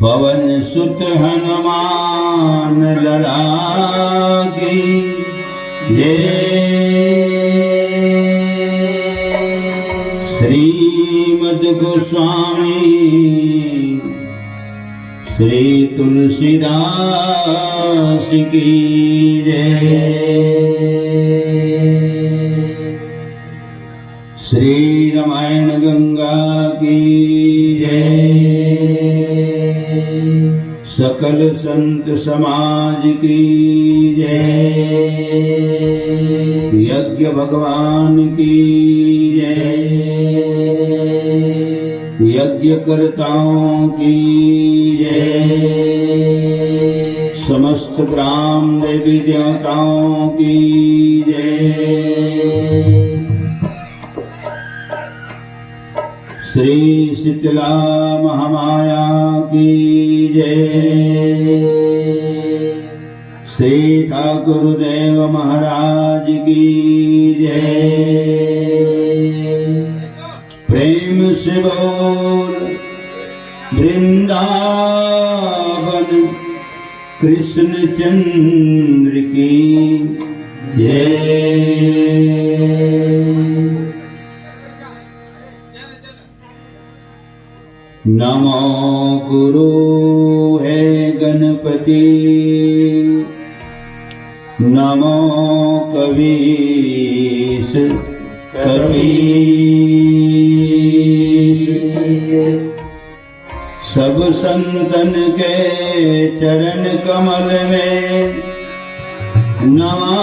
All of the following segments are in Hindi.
पवन सुत हनुमान लला की जय। श्रीमद् गोस्वामी श्री तुलसीदास की जय। श्री रामायण गंगा की जय। सकल संत समाज की जय। यज्ञ भगवान की जय। यज्ञ कर्ताओं की जय। समस्त ग्राम देवी देवताओं की जय। श्री शीतला महामाया की जय। श्री ठाकुरदेव महाराज की जय। प्रेम से बोल वृंदावन कृष्ण चंद्र की जय। नमो गुरु है गणपति, नमो कबीर कबीर। सब संतन के चरण कमल में नमा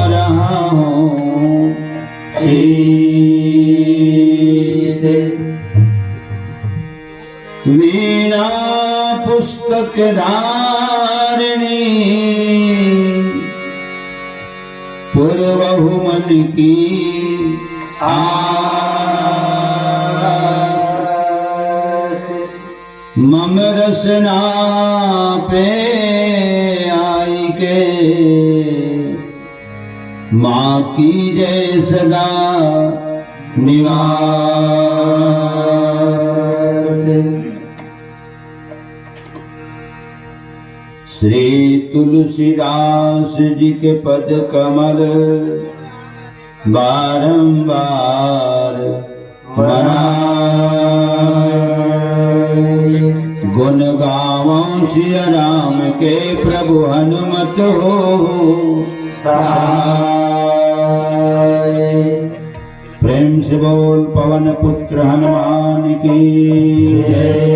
रहा हूँ शीश। वीणा पुस्तक धारिणी पूर्वहु मन की आस। मम रसना पे आई के माँ की जय सदा निवास। श्री तुलसीदास जी के पद कमल बारंबार मनाए। गुण गावों सिया राम के प्रभु हनुमत हो सहाय। प्रेम से बोल पवन पुत्र हनुमान की जय।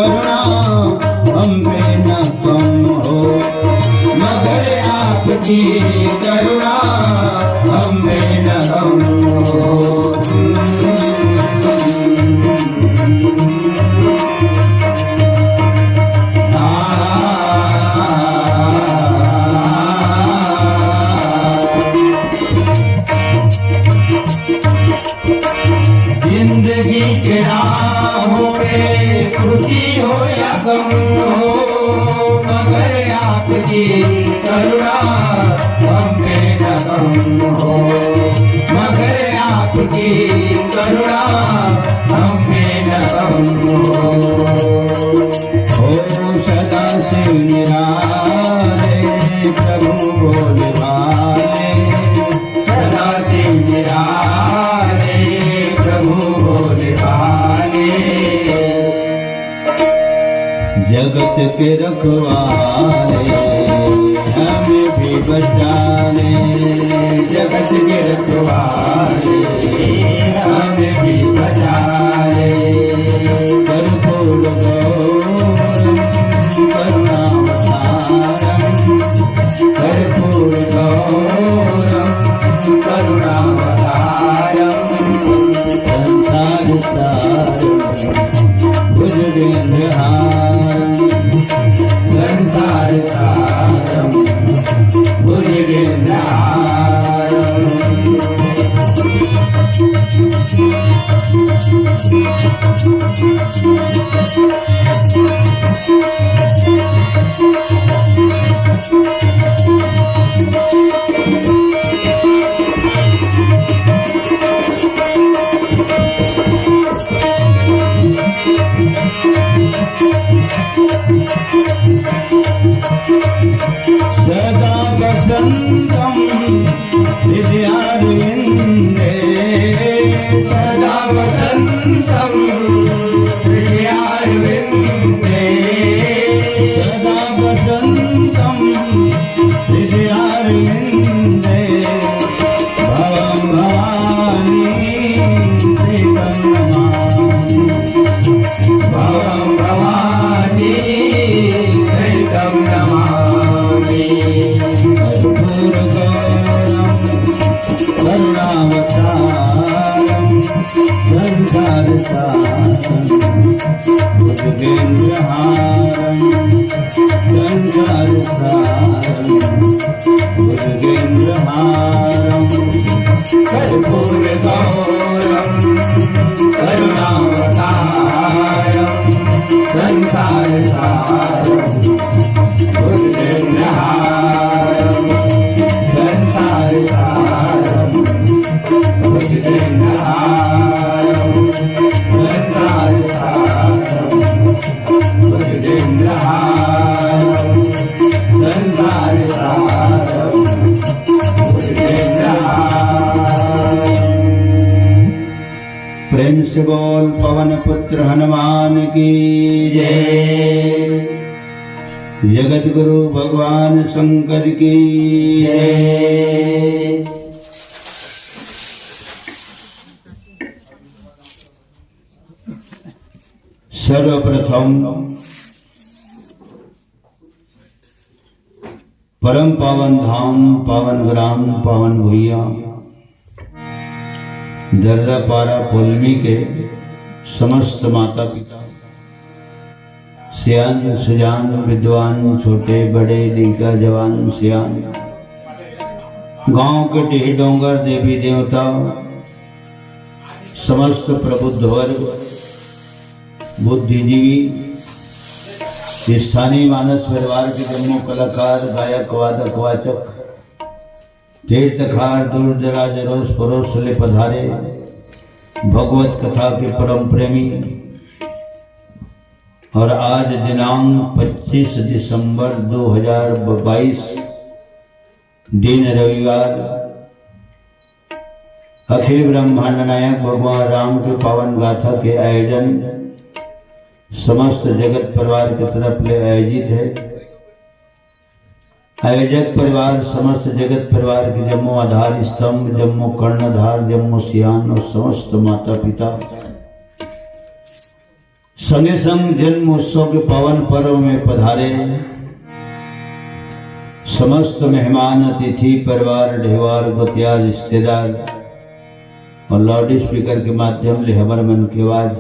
करुणा हम पे न कम हो, मगर आपकी करुणा हम पे न कम हो। जिंदगी के राहों में खुशी हो या गम हो, मगर आपकी करुणा हम पे न कम हो, मगर आपकी करुणा हम पे न कम हो। सदा शिव निराले प्रभु बोले भाले, सदा शिव निराले प्रभु बोले भाले। जगत के रखवाले हमें भी बचाने, जगत के रखवाले हमें भी बचाने। कर्पूर गौरम करुणावतारम, कर्पूर गौरम करुणावतारम। संसार सारम भुजगेन्द्रहारम, संसार सारम भुजगेन्द्रहारम। सदा वसंतम हृदयारविंदे, सदा वसंतम हृदयारविंदे, सदा वसंतम हृदयारविंदे। भवं भवानी श्रीतं नमामि, भवं भवानी श्रीतं नमामि। कर्पूर गौरम करुणावतारम, संसार सारम भुजगेन्द्रहारम, संसार सारम भुजगेन्द्रहारम। कर्पूर गौरम करुणावतारम, संसार सारम भुजगेन्द्रहारम, संसार सारम भुजगेन्द्रहारम, संसार सारम भुजगेन्द्रहारम, संसार सारम भुजगेन्द्रहारम। प्रेम से बोल पवन पुत्र हनुमान की जय। जगत गुरु भगवान शंकर की जय। सर्वप्रथम परम पावन धाम, पावन ग्राम, पावन भुइया दर्रापारा पोलमी के समस्त माता पिता, सियान सुजान, विद्वान, छोटे बड़े, लड़का जवान सियान, गांव के टेढ़ डोंगर, देवी देवता, समस्त प्रबुद्ध वर्ग, बुद्धिजीवी, स्थानीय मानस परिवार के जम्मू कलाकार, गायक, वादक, वाचक, तीर्थखार, दूर दराज रोज परोस ले पधारे भगवत कथा के परम प्रेमी। और आज दिनांक 25 दिसंबर 2022 दिन रविवार, अखिल ब्रह्मांड नायक भगवान राम के पावन गाथा के आयोजन समस्त जगत परिवार की तरफ ले आयोजित है। आयोजक परिवार समस्त जगत परिवार के जम्मू आधार स्तंभ, जम्मू कर्णधार, जम्मू सियान और समस्त माता पिता, संगे संग जन्म उत्सव के पावन पर्व में पधारे समस्त मेहमान अतिथि परिवार ढेवार गोतिया रिश्तेदार और लाउड स्पीकर के माध्यम ले हमर मन के आवाज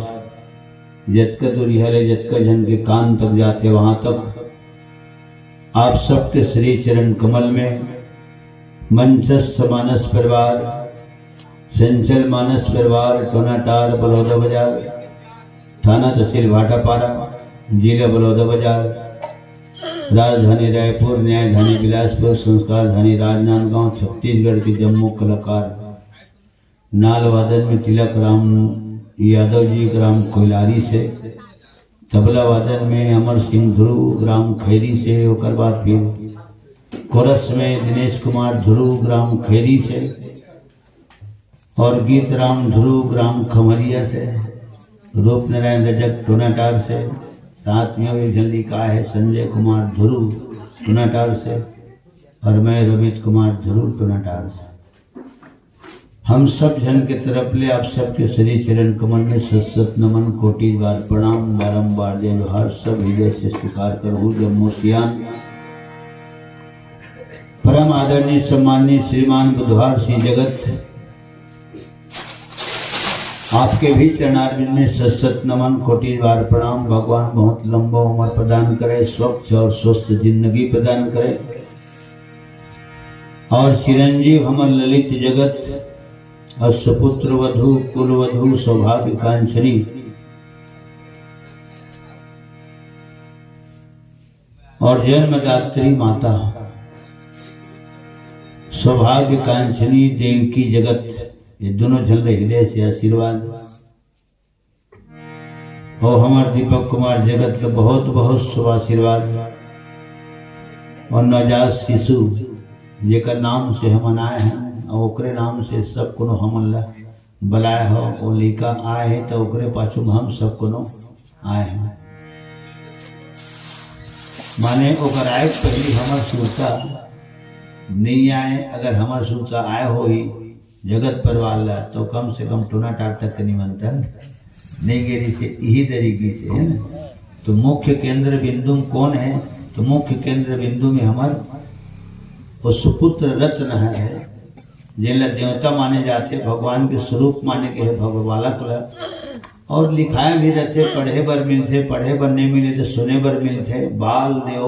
जतक दूरी हले जतक जन के कान तक जाते वहां तक आप सबके श्री चरण कमल में मंचस्थ मानस परिवार चंचल मानस परिवार टोनाटार बलौदा बाजार थाना तहसील भाटापारा जिला बलौदा बाजार राजधानी रायपुर न्यायधानी बिलासपुर संस्कारधानी राजनांदगांव छत्तीसगढ़ के जम्मू कलाकार नाल वादन में तिलक राम यादव जी ग्राम कोयलारी से, तबला वादन में अमर सिंह ध्रुव ग्राम खैरी से, होकर बाद फिर कोरस में दिनेश कुमार ध्रुव ग्राम खैरी से और गीत राम ध्रुव ग्राम खमरिया से, रूप नारायण रजक टोनाटार से, साथ में एक जल्दी का है संजय कुमार ध्रुव टोनाटार से और मैं रवित कुमार ध्रुव टोनाटार से। हम सब जन के तरफ ले आप सबके श्री चरण कमल में सत नमन कोटि बार प्रणाम बारंबार जय जोहार सब हृदय से स्वीकार करूँ। जम्मू सियान परम आदरणीय सम्माननीय श्रीमान बुधवार सिंह जगत आपके भी चरणारविंद में सत नमन कोटि बार प्रणाम। भगवान बहुत लंबा उम्र प्रदान करे, स्वच्छ और स्वस्थ जिंदगी प्रदान करे और चिरंजीव हमर ललित जगत और सुपुत्र वधु कुल वधु सौभाग्य कांचनी और जन्मदात्री माता सौभाग्य कांचनी देवकी जगत ये दोनों झल हृदय से आशीर्वाद और हमारे दीपक कुमार जगत का बहुत बहुत शुभ आशीर्वाद और नवजात शिशु जेकर नाम से हम मनाए हैं और ओकरे नाम से सब कोनो हम बलाए हो वो लिखा आए हैं तो ओकरे पाछू में हम सब कोनो आए हैं माने ओकर आए पहली हमार सूरता नहीं आए, अगर हमार सूरता आए हो ही जगत परिवार ला तो कम से कम टोनाटार तक के निमंत्रण नहीं गेरी से यही तरीके से है ना। तो मुख्य केंद्र बिंदु कौन है, तो मुख्य केंद्र बिंदु में हमार वो सुपुत्र रत्न है जिनला देवता माने जाते, भगवान के स्वरूप माने के है भगवालक और लिखाए भी रहते पढ़े बर मिलते, पढ़े बर नहीं मिले तो सुने बर मिलते। बाल देव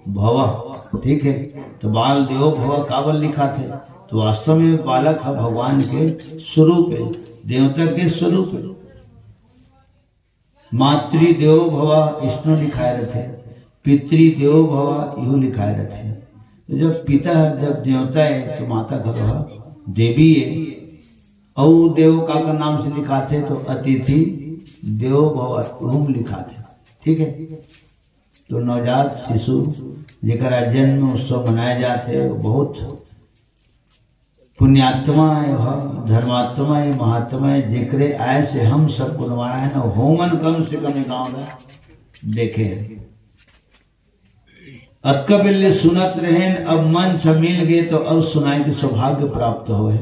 भव, ठीक है, तो बाल देव भव कावल लिखा थे तो वास्तव में बालक है भगवान के स्वरूप है, देवता के स्वरूप है। मातृदेव भव इसनो लिखाए रहते, पितृदेव भव इहो लिखाए रहते। तो जब पिता जब देवता है तो माता घर देवी है और देव का नाम से लिखाते तो अतिथि देव भव लिखाते, ठीक है। तो नवजात शिशु जेकरा जन्म उत्सव मनाए जाते बहुत पुण्यात्मा है, धर्मात्मा है, महात्मा है, जेकरे आय से हम सब गुणवाना है ना होमन कम से कम गाँव देखे अतका बेले सुनत रहे। अब मंच मिल गए तो अब सुनाए के सौभाग्य प्राप्त हो है।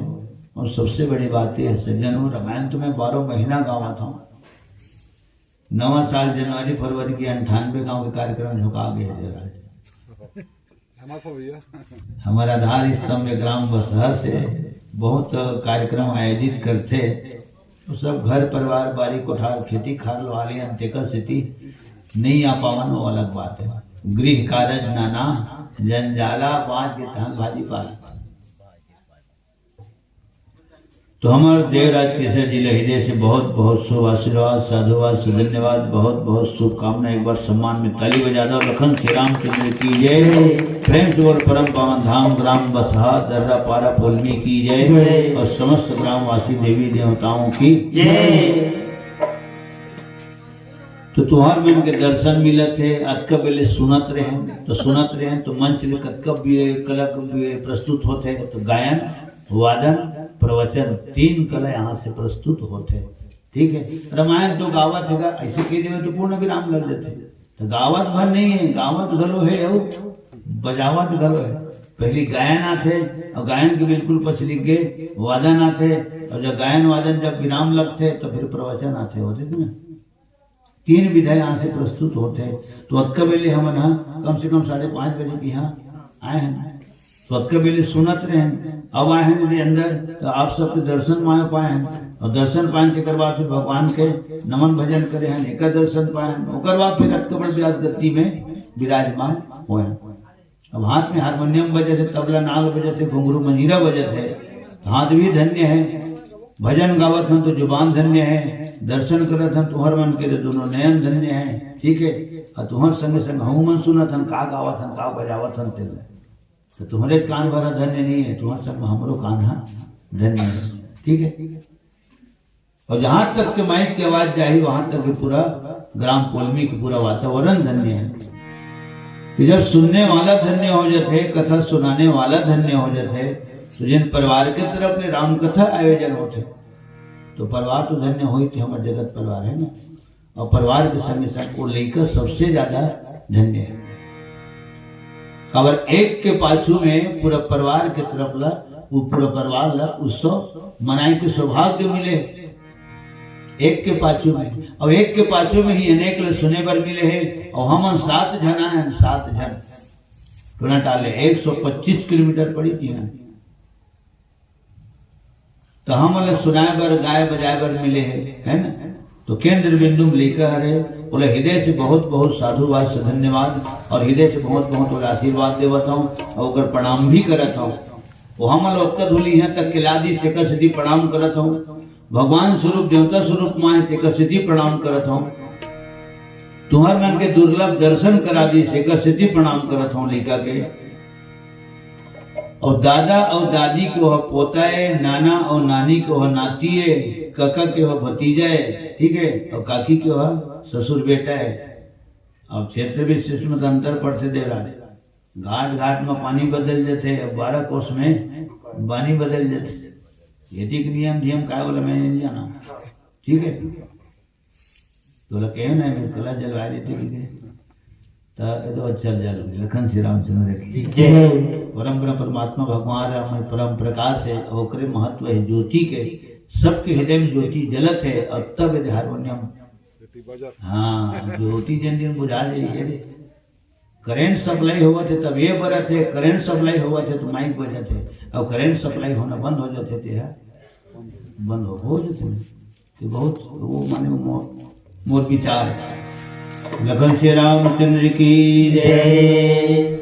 और सबसे बड़ी बात यह है सज्जनों, रामायण तो मैं 12 महीना गावा था। 9 साल जनवरी फरवरी की 98 गांव के कार्यक्रम झुका गए देवराज। हमारा आधार स्तंभ ग्राम बसहा से बहुत कार्यक्रम आयोजित करते, तो सब घर परिवार बारी कोठार खेती खाल वाली अंत्यकर स्थिति नहीं आ पावन वो अलग बात है। गृह कार्य नाना जंजाला बात के तहन भाजी पाल। तो हमारे देवराज केसर जिला हृदय से बहुत बहुत शुभ आशीर्वाद, साधुवाद, धन्यवाद, बहुत बहुत शुभकामना। एक बार सम्मान में ताली बजा दो। लखन श्री रामचंद्र की जय। प्रेम से बोल परम पावन धाम ग्राम बसहा दर्रा पारा पोलमी की जय और समस्त ग्रामवासी देवी देवताओं की जय। तो तुहार मन के दर्शन मिलत है, अतका बेले सुनत रहे तो मंच ले कतका कला प्रस्तुत होते, तो गायन वादन प्रवचन 3 कला यहाँ से प्रस्तुत होते, ठीक है। रामायण तो गावत है, ऐसे कह देवे तो पूर्ण विराम लग जाते। तो गावत भर नहीं है, गावत गलो है और बजावत गलो है। पहले गायन आते और गायन के बिल्कुल पछ लिख गए वादन आते, और जब गायन वादन जब विराम लगते तो फिर प्रवचन आते होते थे ना। 3 विधा यहाँ से प्रस्तुत होते हैं। तो अक्का बेले हम ना कम से कम 5:30 बजे के यहाँ आए हैं। तो अक्का बेले सुनत रहे हैं, अब आए हैं मेरे अंदर तो आप सबके दर्शन माए पाए हैं, और दर्शन पाए के बाद फिर भगवान के नमन भजन करे हैं, एक दर्शन पाए हैं, ओकर बाद फिर अटकबड़ व्यास गति में विराजमान हुए। अब हाथ में हारमोनियम बजे थे, तबला नाल बजे थे, घुंघरू मंजीरा बजे थे, हाथ भी धन्य है, भजन गावत हम तो जुबान धन्य है, दर्शन करत हम तुहर मन के दोनों नयन धन्य है। ठीक है, और तुहर संग संग हूँ मन सुनत हम का गावत हम का बजावत हम तिल, तो तुम्हारे कान भरा धन्य नहीं है, तुम्हारे संग हमरो कान धन्य है। ठीक है, और जहां तक के माइक की आवाज जाही वहां तक के पूरा ग्राम कोलमी की पूरा वातावरण धन्य है। कि जब सुनने वाला धन्य हो जाते, कथा सुनाने वाला धन्य हो जाते, तो जिन परिवार के तरफ में राम कथा आयोजन होते, तो परिवार तो धन्य हो ही थे, हमारे जगत परिवार है ना, और परिवार के संग संग को लेकर सबसे ज्यादा धन्य है। खबर एक के पाछू में पूरा परिवार के तरफ ला, वो पूरा परिवार ला उत्सव मनाए के सौभाग्य मिले एक के पाछू में, और एक के पाछू में ही अनेक लोग सुने पर मिले हैं। और हम 7 जना है, 7 जन टोना टाले 125 किलोमीटर पड़ी थी ना, तो हम वाले सुनाए बर गाय बजाए बर मिले है ना। तो केंद्र बिंदु में लेकर हरे बोले हृदय से बहुत बहुत साधुवाद से धन्यवाद, और हृदय से बहुत बहुत बोले आशीर्वाद देवत हूँ, और प्रणाम भी करत हूँ। वो हम लोग धूली यहाँ तक किलादी शेखर सिद्धि प्रणाम करत हूँ, भगवान स्वरूप देवता स्वरूप माए तेकर सिद्धि प्रणाम करत हूँ, तुम्हार मन के दुर्लभ दर्शन करा दी शेखर सिद्धि प्रणाम करत हूँ लिखा के। और दादा और दादी के हो पोता है, नाना और नानी के हो नाती है, काका के हो भतीजा है, ठीक है, और काकी के हो ससुर बेटा है। अब क्षेत्र विशेष में अंतर पड़ते दे रहा है, घाट घाट में पानी बदल जाते, 12 कोस में पानी बदल जाते, ये नियम काय बोला मैंने नहीं जाना। ठीक है, तो बोला कहे ना मैं कला जलवा देते तो चल जल लखन श्री रामचंद्र की जय। परम परमात्मा भगवान राम परम प्रकाश है, और महत्व है ज्योति के, सबके हृदय में ज्योति जलत है। और तब हारमोनियम हाँ ज्योति जिन दिन बुझा जाइए, करेंट सप्लाई हुआ थे तब ये बरत है, करेंट सप्लाई हुआ थे तो माइक बजा थे, और करेंट सप्लाई होना बंद हो जाते थे, बंद हो जाते तो बहुत वो माने मोर विचार। लखन श्री रामचंद्र की जय।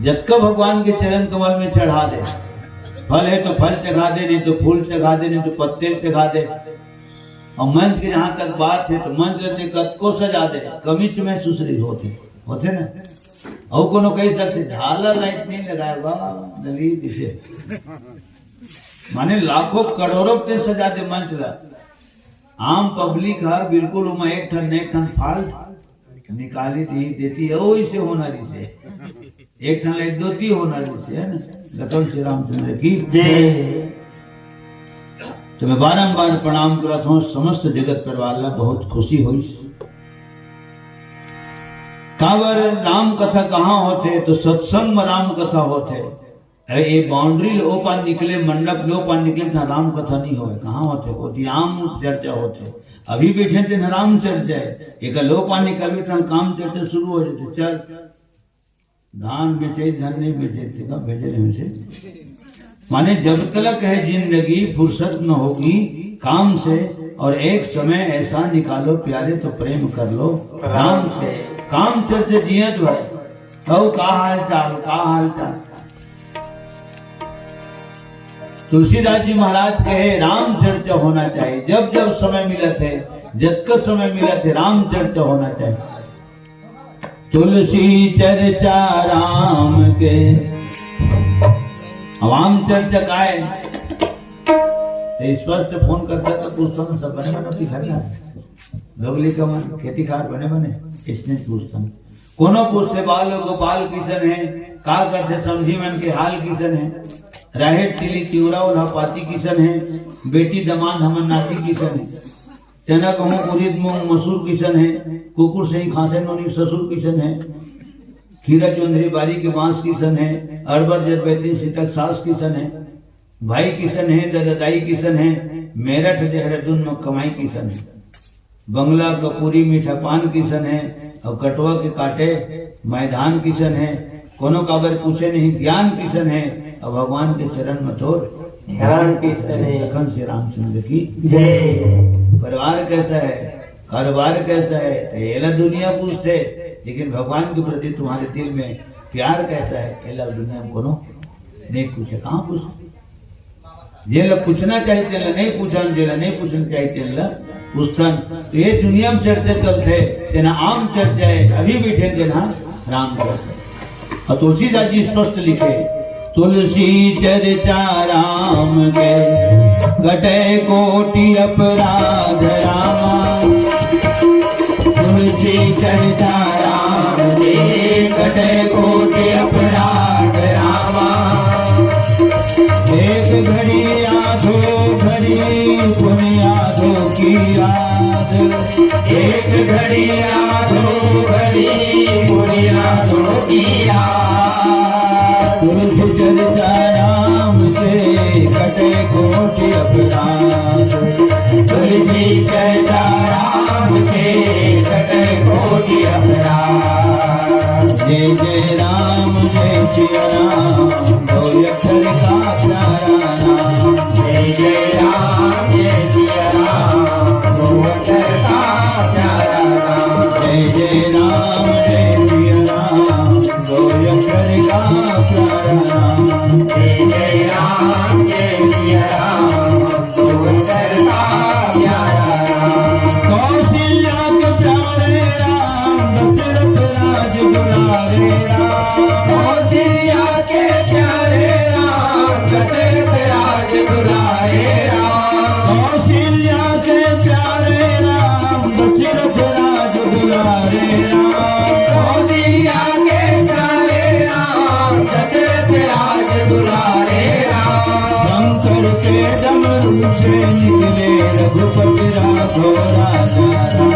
जब का भगवान के चरण कमल में चढ़ा दे, फल है तो फल चढ़ा दे, नहीं तो फूल चढ़ा दे, नहीं तो पत्ते चढ़ा दे। और मंच की जहां तक बात है तो मंच लेते कद को सजा दे, कमिच में सुसरी होते ना। और कोनो कही सकते झालर लाइट नहीं लगाएगा दली दिसे, माने लाखों करोड़ों ते सजा दे मंच ला। आम पब्लिक है बिल्कुल उमा एक ठन फाल्ट निकाली दी देती है, वो इसे होना जिसे एक ठन लाइट दोती होना जिसे है ना। लखन श्री रामचंद्र की जय। तो मैं बारंबार प्रणाम करता हूँ समस्त जगत परिवार ला, बहुत खुशी हुई। कावर राम कथा कहाँ होते, तो सत्संग में राम कथा होते। ये बाउंड्री लो पार निकले, मंडप लो पार निकले था राम कथा नहीं होए, कहाँ होते आम चर्चा होते। अभी बैठे थे न राम चर्चा है, एक लो पार निकल था काम चर्चा शुरू हो जाते। चल धान बेचे धन नहीं बेचे, कब भेजे रहे से, माने जब तक है जिंदगी फुर्सत न होगी काम से, और एक समय ऐसा निकालो प्यारे तो प्रेम कर लो राम से। काम चर्चा जियत भाई, कहो का हाल चाल, का हाल चाल। तुलसीदास जी महाराज कहे राम चर्चा होना चाहिए, जब जब समय मिला थे, जब का समय मिला थे राम चर्चा होना चाहिए। तुलसी चर्चा राम के, राम चर्चा का है स्पष्ट फोन करता था, पूछता हूँ सब बने बने खाना लोग लिखा मन खेती खार बने इसने पूछता हूँ। कोनो पूछते बाल गोपाल किशन है, का करते समझी मन के हाल किशन है, राहेर तिली तिवरा उल्हा पाती किशन है, बेटी दमान हमन नाती किशन है, चना कहूँ उड़ीद मूंग मसूर किशन है, कुकुर से ही खांसे नोनी ससुर किशन है, खीरा चौंधरी बारी के बांस किशन है, अरबर जरबैती सीतक सास किशन है, भाई किशन है, ददाई किशन है, मेरठ देहरादून में कमाई किशन है। बंगला कपूरी मीठा पान किसन है, और कटवा के काटे मैदान किसन है। कोनो काबर पूछे नहीं ज्ञान किसन है, और भगवान के चरण में थोर ध्यान किसन है। लखन श्री रामचंद्र की जय। परिवार कैसा है, कारोबार कैसा है, तो ये दुनिया पूछते, लेकिन भगवान के प्रति तुम्हारे दिल में प्यार कैसा है, ये दुनिया में कोनो नहीं पूछे। कहाँ पूछते? जेला पूछना चाहिए नहीं पूछा, जेला नहीं पूछना चाहिए पूछतन। तो ये दुनिया में चढ़ते चलते तेना आम चर्चा है, अभी बैठे तेना राम चर्चा। और तुलसीदास जी स्पष्ट लिखे, तुलसी चर्चा राम के घटे कोटि अपराध रामा। तुलसी चर्चा राम के घटे कोटि अपराध रामा। एक घड़ी आधो घड़ी बुनियादो की याद। एक घड़ी आधो घड़ी बुनियादो की याद। तुलसी चर्चा राम से कटे कोटि अपराध। तुलसी चर्चा राम से कटे कोटि अपराध। जय जय राम जय सिया राम, दो अक्षर का प्यारा नाम। जय जय राम जय सिया राम, दो अक्षर का प्यारा नाम। जय जय राम जय सिया राम, दो अक्षर का प्यारा नाम। जय जय राम जय सिया राम, दो अक्षर का प्यारा नाम। कौशल्या के प्यारे राम, दशरथ राज दुलारे राम। कौशल्या के प्यारे राम, दशरथ राज दुलारे राम। कौशल्या के प्यारे राम, दशरथ राज दुलारे राम। कौशल्या के प्यारे राम, दशरथ राज दुलारे राम। शंकर के डमरू से निकले रघुपति राघव राजा राम।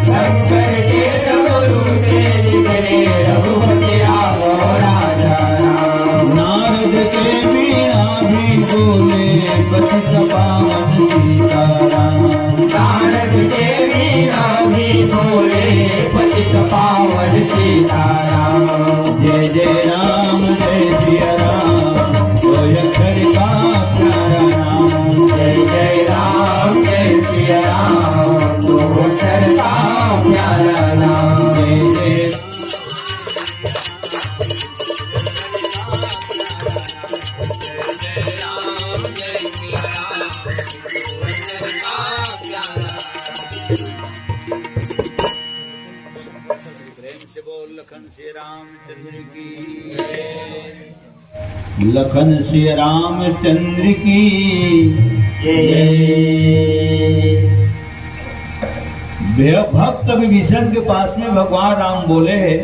शंकर के डमरू से निकले रघुपति राघव राजा राम। नारद के वीणा भी बोले पतित पावन सीताराम। नारद के वीणा भी बोले पतित पावन सीताराम। जय जय राम जय सिया राम, दो अक्षर का प्यारा नाम। जय जय राम जय सिया राम, दो अक्षर का प्यारा नाम। जय जय लखन श्री रामचंद्र की जय। लखन श्री रामचंद्र की जय। भक्त विभीषण के पास में भगवान राम बोले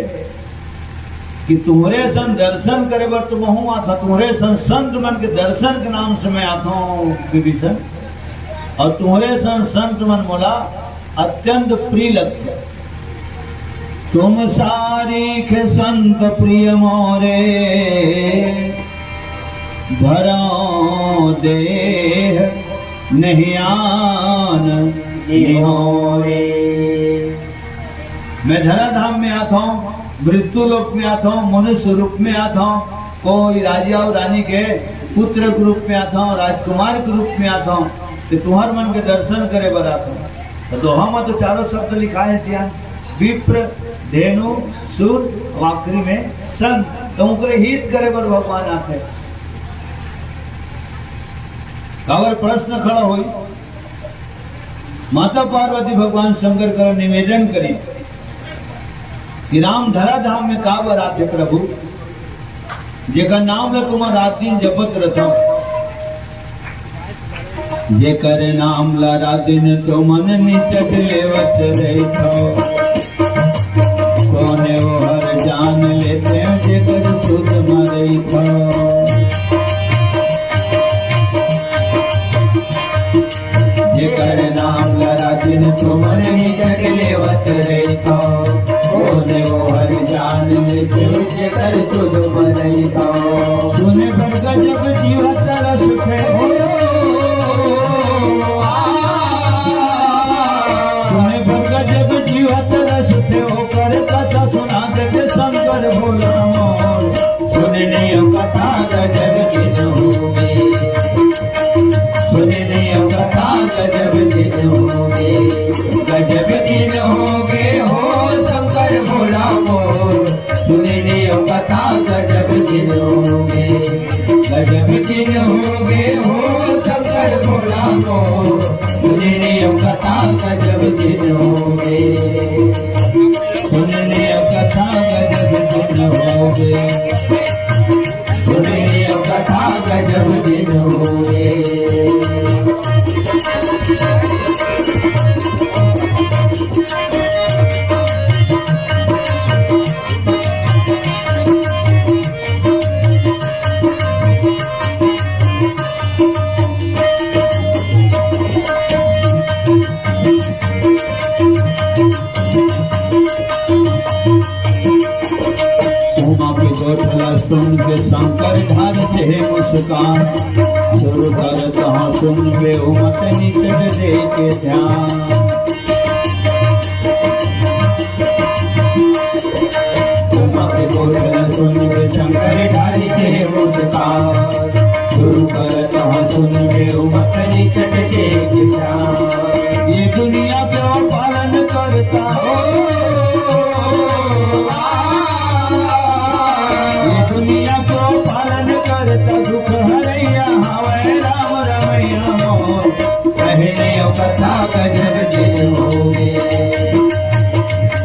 कि तुम्हारे सन दर्शन करे बर तुम हूँ आता, तुम्हारे सन संत मन के दर्शन के नाम से मैं आता हूँ विभीषण, और तुम्हारे सन संत मन मोला अत्यंत प्रिय लगते। तुम सारीख संत प्रिय मोरे, भरो देह नहीं आन निहोरे। मैं धराधाम में आता हूँ, मृत्यु लोक में आता हूँ, मनुष्य रूप में आता हूँ, कोई राजा और रानी के पुत्र के रूप में आता हूँ, राजकुमार के रूप में आता हूँ, तो तुम्हारे मन के दर्शन करे बर आता हूँ। तो दोहा में तो चारों शब्द लिखा है सियान, विप्र धेनु सुर, आखिरी में संत, तो उनके हित करे बर भगवान आते। कावर प्रश्न खड़ा हुई, माता पार्वती भगवान शंकर कर निवेदन करी कि राम धराधाम में काबर आते प्रभु, जेकर नाम ले तुम रात दिन जपत रहो। जेकर नाम ला रात दिन तो मन निचट लेवत रहो। कोने वो हर जान लेते हैं जेकर सुध मरई थो। जेकर नाम ला रात दिन तो मन निचट लेवत रहो। कोने वो हर जान लेते हैं जेकर सुध मरई थो। सुने पर गजब जीवत रस है, सुने मोर, सुनने अब कथा गजब दिन हो गए, सुनने अब कथा गजब दिन हो गए, सुनने अब कथा गजब दिन हो गए। सुन के शंकर ढार से मुस्कान, सुर कर कहाँ सुन के उमत निकट दे के ध्यान। उमा के गोठला सुन के शंकर ढार से मुस्कान, सुर कर कहाँ सुन के उमत निकट दे के ध्यान। ये दुनिया क्यों पालन करता हो, दुनिया को पालन करता दुख हरैया हवे राम रमैया मोर, कहने कथा गजब दिन हो गए,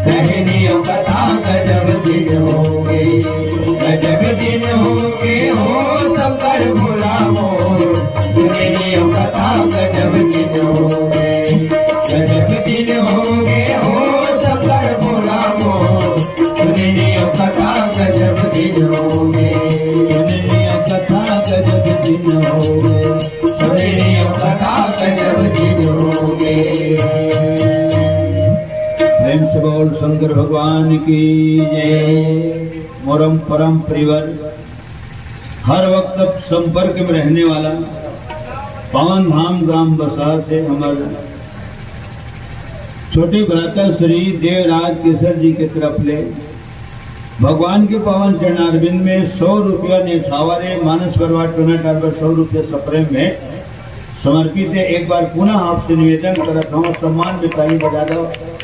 कहने कथा गजब दिन हो गए, गजब दिन हो गए हो शंकर भोला मोर, कहने कथा गजब दिन हो गए, गजब दिन हो गए हो शंकर भोला मोर, कहने कथा गजब दिन हो गए, कथा गजब दिन हो गए, कथा गजब दिन हो गए। प्रेम से बोल शंकर भगवान की जय। मोरम परम प्रिवर, हर वक्त संपर्क में रहने वाला पवन धाम ग्राम बसा से हमारे छोटे भ्राता श्री देवराज केसर जी के तरफ ले भगवान के पावन चरणारविंद में 100 रुपया निछावरे मानस परवार टोना टार 100 रुपये सप्रेम में समर्पित है। एक बार पुनः आपसे निवेदन करता हूँ, सम्मान में ताली बजा दो।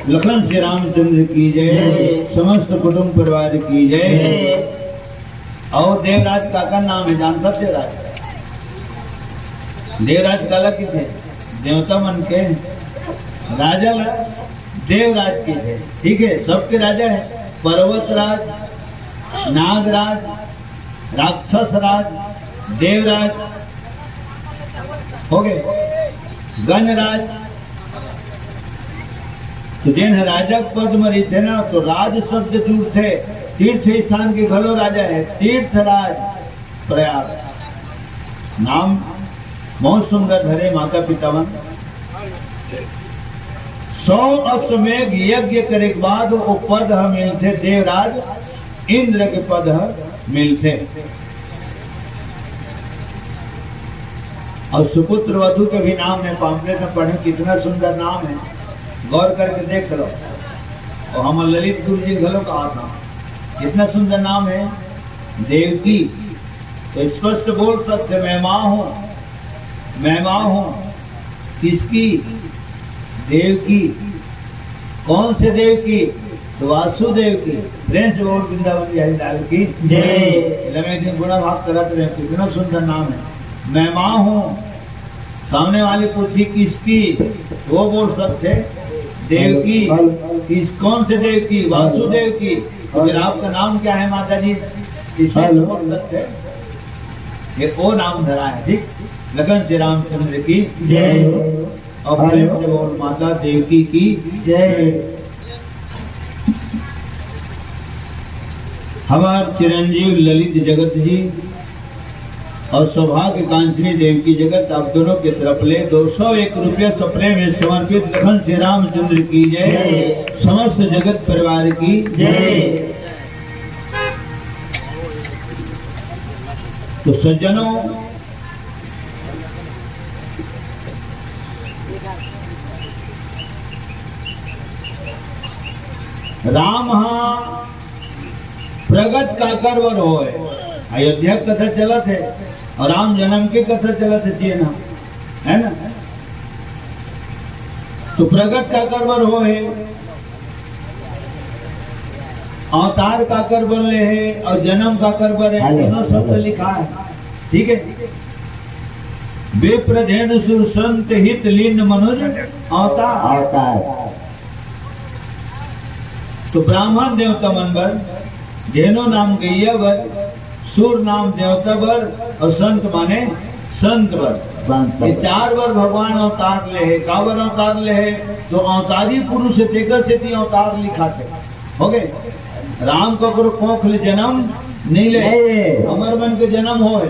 लखन श्री रामचंद्र की जय, समस्त कुटुंब परिवार की जय। और देवराज काका नाम है, जानता देवराज? देवराज काला की थे, देवता मन के राजा ला देवराज की थे, ठीक है, सबके राजा है। पर्वतराज, नागराज, राक्षस राज, देवराज हो गए, गणराज। तो जिन राजा पद मरी थे ना, तो राज शब्द दूर थे, तीर्थ स्थान के घलो राजा है, तीर्थराज प्रयाग नाम बहुत सुंदर धरे माता पितावन। 100 अश्वमेघ यज्ञ करे के बाद वो पद मिलते देवराज इंद्र के पद मिलते। और सुपुत्र वधु के भी नाम है, पाम्पलेट में पढ़े, कितना सुंदर नाम है, गौर करके देख लो। और हम ललित गुरु जी घलो कहा था, कितना सुंदर नाम है, देवकी। तो स्पष्ट बोल सकते, मैं माँ हूँ, मैं माँ हूँ किसकी? देवकी। कौन से देव की? तो वासुदेव की। फ्रेंच बोल वृंदावन बिहारी लाल की जय। लगे दिन गुणा भाग करते रहे, कितना सुंदर नाम है, मैं माँ हूँ। सामने वाले पूछी किसकी, वो बोल सकते देव की। किस कौन से देव की? वासुदेव की। फिर आपका नाम क्या है माता जी? इसमें बोल सकते ये वो नाम धरा है, ठीक। लगन श्री रामचंद्र की जय। और प्रेम से बोल माता देवकी की जय। हमारे चिरंजीव ललित जगत जी और सौभाग्य कांचनी देवकी जगत, आप दोनों के तरफ ले 201 रुपये सप्रे में समर्पित लखन श्री रामचंद्र की जय। समस्त जगत परिवार की जय। तो सज्जनों, राम प्रगट का करवर होए, अयोध्या कथा चलत है और राम जन्म की कथा चलत है ना, है ना। तो प्रगट का करवर होए, अवतार का करवर ले है, और जन्म का करवर है, तीनों शब्द लिखा है, ठीक है। विप्रधेनु सुर संत हित लीन मनुज अवतार। अवतार। तो ब्राह्मण देवता मनबर, धेनु नाम गैया वर, सुर नाम देवता वर और संत माने संत वर। ये 4 बार भगवान अवतार ले है। कावर अवतार ले है तो अवतारी पुरुष तेकर से ती अवतार लिखा थे। हो गए राम को करो कोख ले जन्म नहीं ले, अमर मन के जन्म हो है।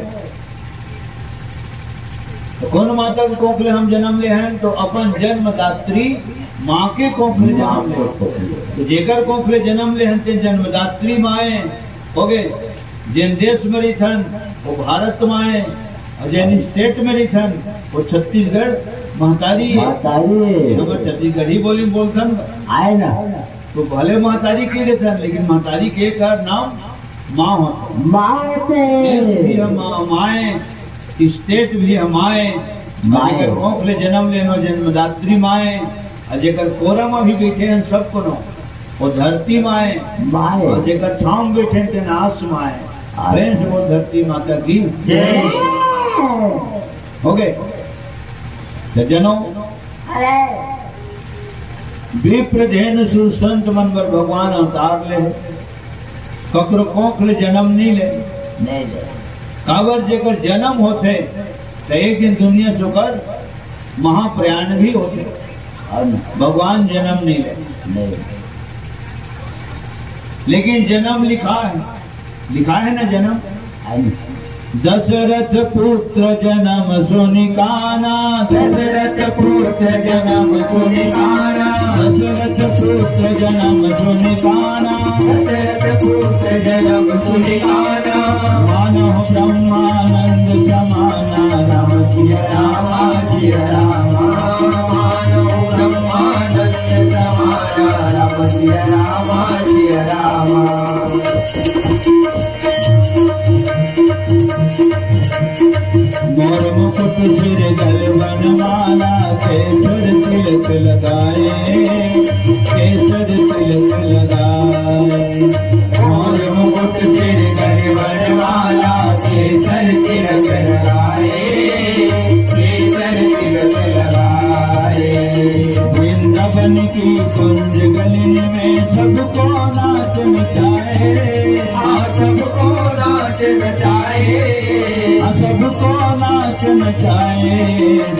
तो कौन माता के कोख ले हम जन्म ले हैं तो अपन जन्मदात्री माँ के कोख ले जन्म ले। तो जेकर कोख ले जन्म ले हैं ते जन्मदात्री माए हो गए। जिन देश में रही थन वो भारत माए और जिन स्टेट में रही थन वो छत्तीसगढ़ महतारी। अगर छत्तीसगढ़ ही बोलथन आए ना तो भले महतारी के लिए थन, लेकिन महतारी के का नाम माँ होता। माँ देश भी हम माए, स्टेट भी हमारे माए। कोख ले जन्म लेनो जन्मदात्री माए और जेकर कोरा में भी बैठे हैं सब को वो धरती माए। और जेकर छाम बैठे हैं नाश माए। प्रेम से वो धरती माता की हो गए। तो जनो विप्रधेनु सुर संत मनबर भगवान अवतार ले, ककरो कोख ले जन्म नहीं ले। काबर जेकर जन्म होते तो एक दिन दुनिया से होकर महाप्रयाण भी होते। भगवान जन्म नहीं ले, लेकिन जन्म लिखा है ना जन्म। दशरथ पुत्र जन्म सुनि काना, दशरथ पुत्र जन्म सुनि काना, दशरथ पुत्र जन्म सुनि काना, दशरथ पुत्र जन्म सुनि काना। मानव ब्रह्मानंद समाना, राम सिया रामा सिया रामा। मानव ब्रह्मानंद समाना, राम सिया रामा सिया रामा। मोर मुकुट सिर गल बनमाला, केसर तिलक लगाए, केसर तिलक लगाए। मोर मुकुट सिर गल बनमाला, केसर तिलक लगाए, केसर तिलक लगाए। वृंदावन की कुंज गलिन में सबको नाच नचाए, सबको नाच नचाए, सबको नाच नचाए।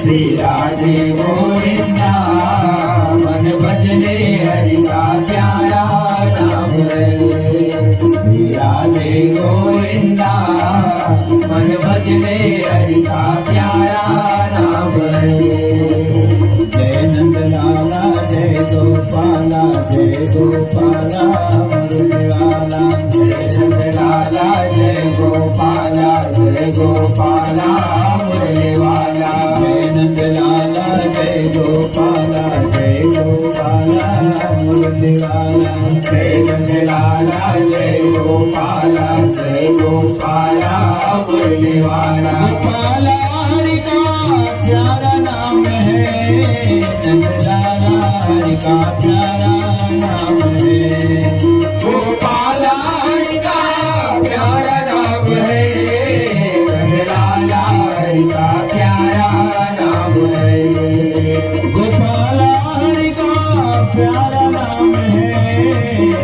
श्री राधे गोविंदा मन भजने हरि का प्यारा नाम है। श्री राधे गोविंदा मन भजने हरि का प्यारा नाम है। जय नंद लाला जय गोपाला, जय गोपाला मुरलीवाला। जय नंद लाला जय गोपाला, जय गोपाला मुरलीवाला। जय नंद लाला जय गोपाला, जय गोपाला मुरलीवाला। जय नंद लाला जय गोपाला, जय गोपाला मुरलीवाला। गोपाला हरि का प्यारा नाम है, नंद लाला हरि का प्यारा नाम है। गोपाला हरि का प्यारा नाम है, नंद लाला हरि का प्यारा नाम है। गोपाला हरि का प्यारा नाम है,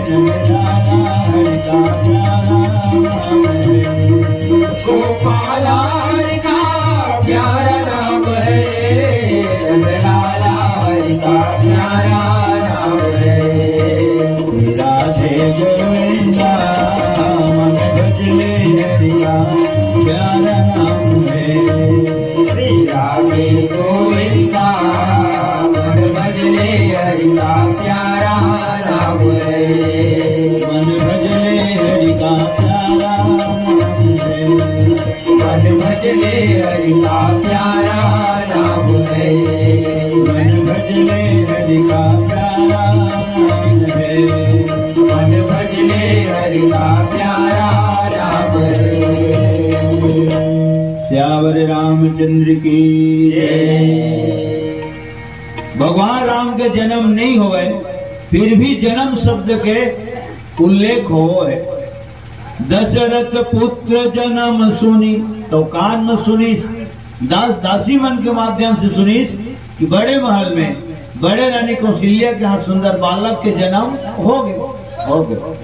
नंद लाला हरि का प्यारा नाम है। गोपाला हरि का प्यारा नाम है, नंद लाला हरि का प्यारा नाम है। राधे गोविंदा मन भजले हरि का प्यारा नाम है। श्री राधे गोविंदा मन भजले हरि का प्यारा नाम है। मन भजले हरि का प्यारा नाम है। मन भजले हरि का प्यारा नाम है। मन भजले हरि का प्यारा नाम है। मन भजले हरि का प्यारा नाम है। श्यावर रामचंद्र की जय। भगवान राम के जन्म नहीं हुए, फिर भी जन्म शब्द के उल्लेख हो है। दशरथ पुत्र जन्म सुनी, तो कान में सुनी दास दासी मन के माध्यम से सुनीस कि बड़े महल में बड़े रानी कौशल्या के यहाँ सुंदर बालक के जन्म हो गए।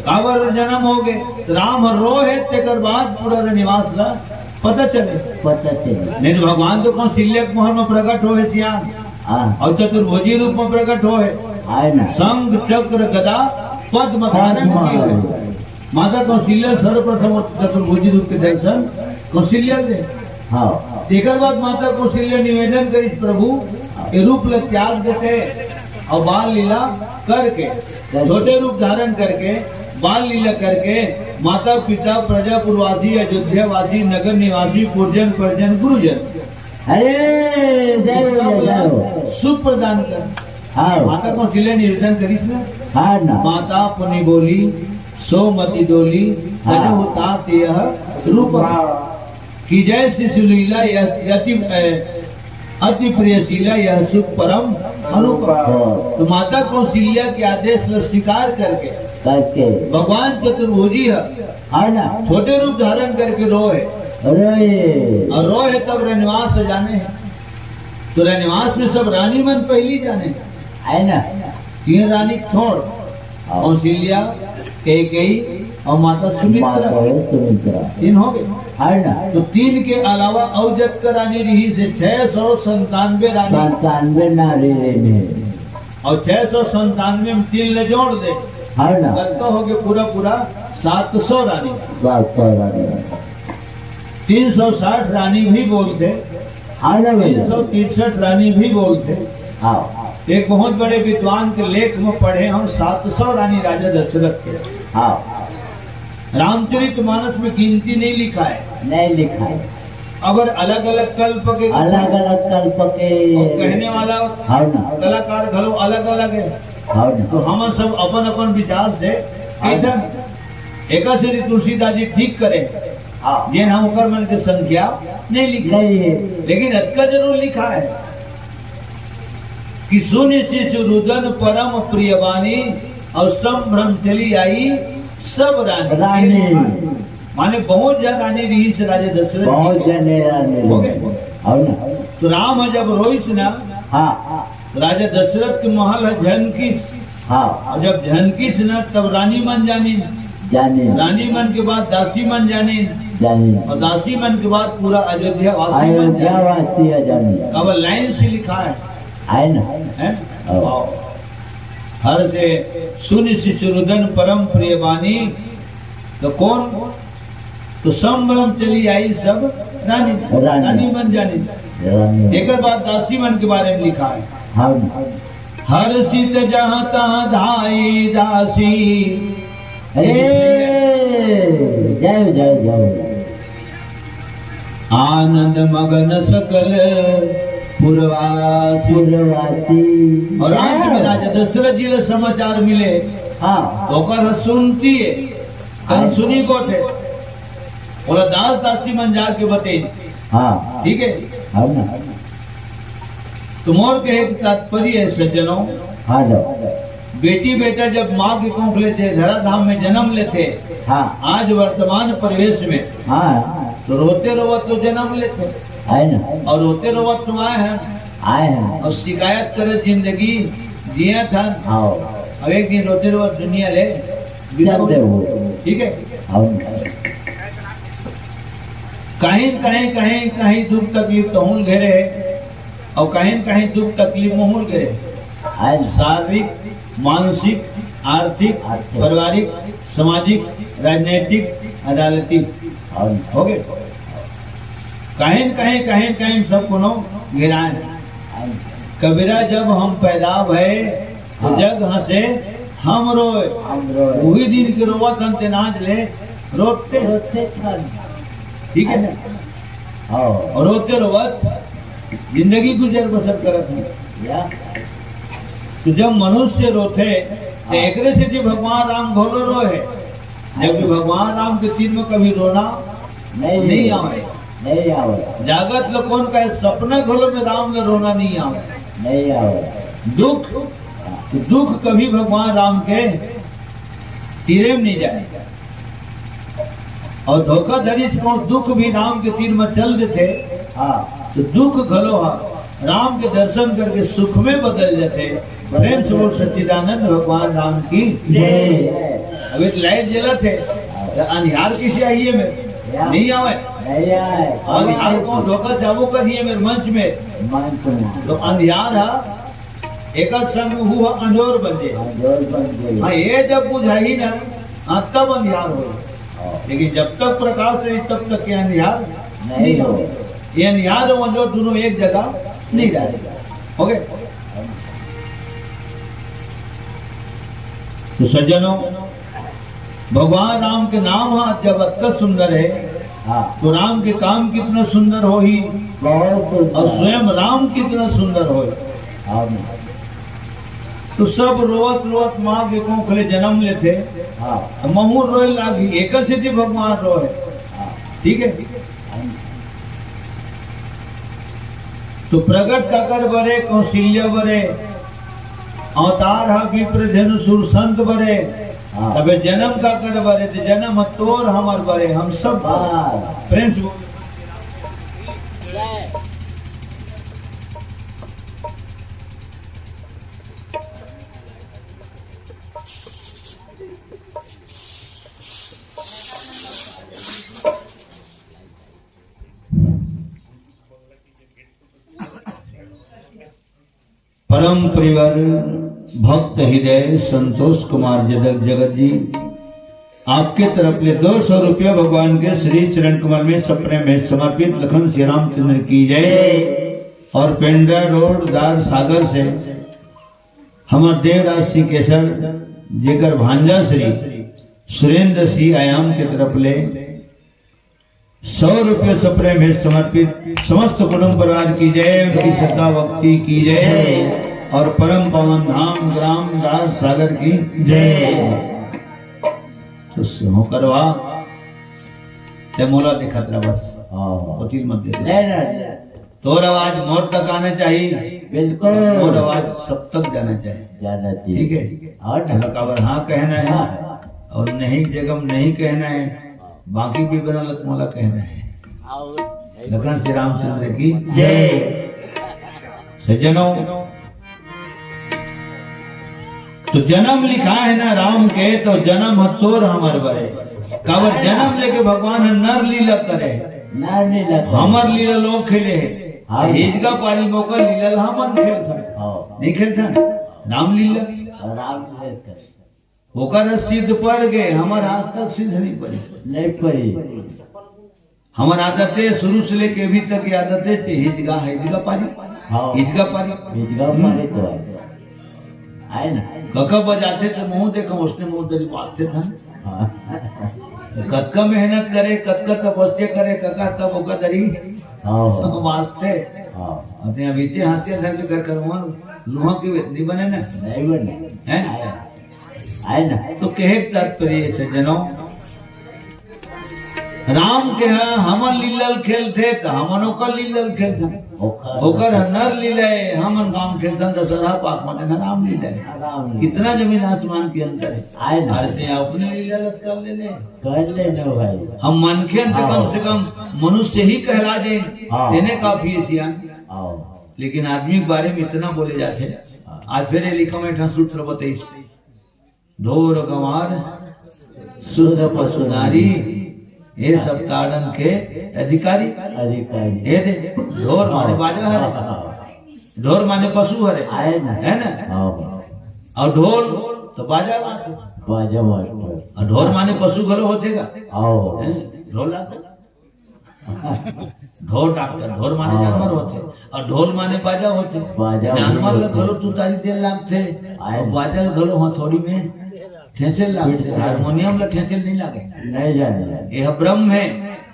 काबर जन्म हो गए तो राम रोहे तेकर बाद पूरा निवास ला पता चले। नहीं तो भगवान तो कौशल्या के महल में प्रकट होए सियान और चतुर्भुजी रूप में प्रकट होए, शंख चक्र गदा पद्म धारण किए। माता कौशल्या सर्वप्रथम चतुर्भुजी रूप के दर्शन कौशल्या दे। तेकर बाद माता कौशल्या निवेदन करी प्रभु ये रूप ल त्याग देते और बाल लीला करके छोटे रूप धारण करके बाल लीला करके माता पिता प्रजापुरवासी अयोध्यावासी नगर निवासी पूजन परिजन गुरुजन सुख प्रदान कर। माता कौशल्या निवेदन करीस ना माता पुनि बोली सोमति डोली तात यह रूप की जय शिशु लीला अति प्रियशीला यह सुख परम अनुपम। तो माता कौशल्या के आदेश को स्वीकार करके भगवान चतुर्भुजी है ना छोटे रूप धारण करके रोए और रोए तब रनिवास जाने हैं। तो रनिवास में सब रानी मन पहली जाने है ना। तीन रानी छोड़ कौशल्या कैकेयी और माता सुमित्रा तीन हो गए है ना। तो तीन के अलावा अवजत का रानी रही से 697 रानी नारी और 697 में 3 ले जोड़ दे है ना तो हो गए पूरा 700 रानी। 360 रानी भी बोलते 363 रानी भी बोलते। एक बहुत बड़े विद्वान के लेख में पढ़े हम 700 रानी राजा दशरथ के। रामचरितमानस में गिनती नहीं लिखा है। अगर अलग अलग कल्प के कहने वाला कलाकार घलो अलग अलग है तो हम सब अपन अपन विचार से एक श्री तुलसीदास जी ठीक करे जिन हम मन के संख्या नहीं लिखा लेकिन अतका जरूर लिखा है कि सुनि शिशु रुदन परम प्रिय वाणी और संभ्रम चली आई सब रानी माने बहुत जन रानी रही से राजा दशरथ बहुत जने रानी हो गए। तो राम जब रोइस ना राजा दशरथ के महल है झनकिस और जब झनकिस ना तब रानी मन जानी रानी मन के बाद दासी मन जानी और दासी मन के बाद पूरा अयोध्या वासी अब लाइन से लिखा है ना। हर से सुनि शिशुरुदन परम प्रिय वाणी तो कौन तो संभ्रम चली आई सब रानी मन जानी। एक बाद दासी मन के बारे में लिखा है हर सित जहाँ तहाँ धाई दासी आनंद मगन सकल पुरवासी और आज में राजा दशरथ जी ले समाचार मिले तो सुनती है सुनी को थे बोला दास दासी मन जाके बते ठीक है। तो मोर के एक तात्पर्य है सज्जनों बेटी बेटा जब माँ के कोख लेते धराधाम में जन्म लेते आज वर्तमान परिवेश में तो रोते रोवत तो जन्म लेते और रोते रोवत तुम आए हैं और शिकायत करे जिंदगी जिया था अब एक दिन रोते रोवत दुनिया ले ठीक है। कहीं दुख तकलीफ तो हूँ घेरे और कहीं दुख तकलीफ में हूँ घेरे शारीरिक मानसिक आर्थिक पारिवारिक सामाजिक राजनीतिक अदालती हो गए कहीं सब कोनो गिराए। कबीरा जब हम पैदा भये तो जग हंसे हम रोए वही दिन के रोवत हम तेनाज ले रोते ठीक है और रोते रोवत जिंदगी गुजर बसर करत है। तो जब मनुष्य रोते तो एक से भगवान राम घोलो रोए जबकि भगवान राम के तीर में कभी रोना नहीं आवे जागत लो कौन का सपना घोलो में राम ने रोना नहीं आवे दुख कभी भगवान राम के तीरे में नहीं जाए और धोखाधड़ी से कौन दुख भी राम के तीर में चल देते तो दुख घलो राम के दर्शन करके सुख में बदल जाते। प्रेम से बोल सच्चिदानंद भगवान राम की जय। अब एक लाइट जला थे तो अंधियार किसी आइए में नहीं आवे और अंधियार को धोखा चाबू करिए मेरे मंच में तो अंधियार एक संग हुआ अंजोर बन जाए। हाँ ये जब बुझाई ना तब अंधियार हो, लेकिन जब तक प्रकाश रही तब तक ये अंधियार नहीं हो। ये अंधियार और अंजोर दोनों एक जगह नहीं रहेगा। ओके तो सज्जनों, भगवान राम के नाम जब अत्यंत सुंदर है तो राम के काम कितना सुंदर हो ही और स्वयं राम कितना सुंदर हो। तो सब रोवत रोवत माँ के कोखले जन्म लेते महूर रोए लागी एक सिद्धि भगवान रोए। ठीक है तो प्रगट काकर बरे कौशल्य बरे अवतार विप्र धनु सुर संत बरे तबे जन्म का कर बरे तो जन्म तोर हमर बरे हम सब प्रेम से परम परिवार भक्त हृदय संतोष कुमार जगत जी आपके तरफ ले 200 रुपया भगवान के श्री चरण कमल में सपने में समर्पित लखन श्री रामचंद्र की जय। और पेंड्रा रोड दार सागर से हमारे देवराज सिंह केसर जेकर भांजा श्री सुरेंद्र सिंह आयाम के तरफ ले 100 रुपये सपने में समर्पित समस्त कुटुंब परिवार की जय। उनकी श्रद्धा भक्ति की जय और परम पवन धाम ग्राम दार सागर की जय। तो हो करवा ते मोला देखत रहा बस वकील मत दे तोर आवाज मोर तक आना चाहिए। बिल्कुल मोर आवाज सब तक जाना चाहिए। ठीक है और हाँ कहना है और नहीं जगम नहीं कहना है, बाकी भी बना लग मोला कहना है। लखन श्री रामचंद्र की जय। सज्जनों तो जन्म लिखा है ना राम के तो जन्म तोर हमर बरे काबर जन्म लेके भगवान नर लीला करे हमर लीला लोग खेले ईदगा पारी मौका लीला हमन खेलता नहीं खेलता राम लीला होकर सिद्ध पड़ गए हमार आज तक सिद्ध नहीं पड़ी। हमार आदतें शुरू से लेके अभी तक की आदतें ईदगा पारी आए ना कका बजाते तो मुंह देखो उसने मुंह तेरी बात से था कतका मेहनत करे कतका तपस्या करे कका तब होगा दरी वास्ते अते अभी चे हाथे धर के कर करवान लोहा के नहीं बने ना नहीं बने हैं आए ना। तो कहे तात्पर्य सज्जनों राम के हमन लीलल खेलते तो हमनों का लीलल खेलते होकर नर लीलाए हमन काम खेलते दशहरा पाक माने ना राम लीलाए। कितना जमीन आसमान के अंतर है। आए अपने लीला कर लेने भाई हम मन के अंत कम से कम मनुष्य ही कहला देने काफी है सियान। लेकिन आदमी के बारे में इतना बोले जाते। आज फिर लिखा मैं सूत्र 22 ढोर गंवार शुद्ध पशु नारी ये सब ताड़न के अधिकारी ये दे ढोर माने बाजा हरे ढोर माने पशु हरे है ना और ढोल तो बाजा और ढोर माने पशु घलो होतेगा ढोल ढोल डॉक्टर ढोल माने जानवर होते और ढोल माने बाजा होते। जानवर घलो तू तारी देर लागते और बाजा घलो हथौड़ी में ठेसेल लागते। हारमोनियम ला ठेसेल नहीं लागे नहीं जाने ये ब्रह्म है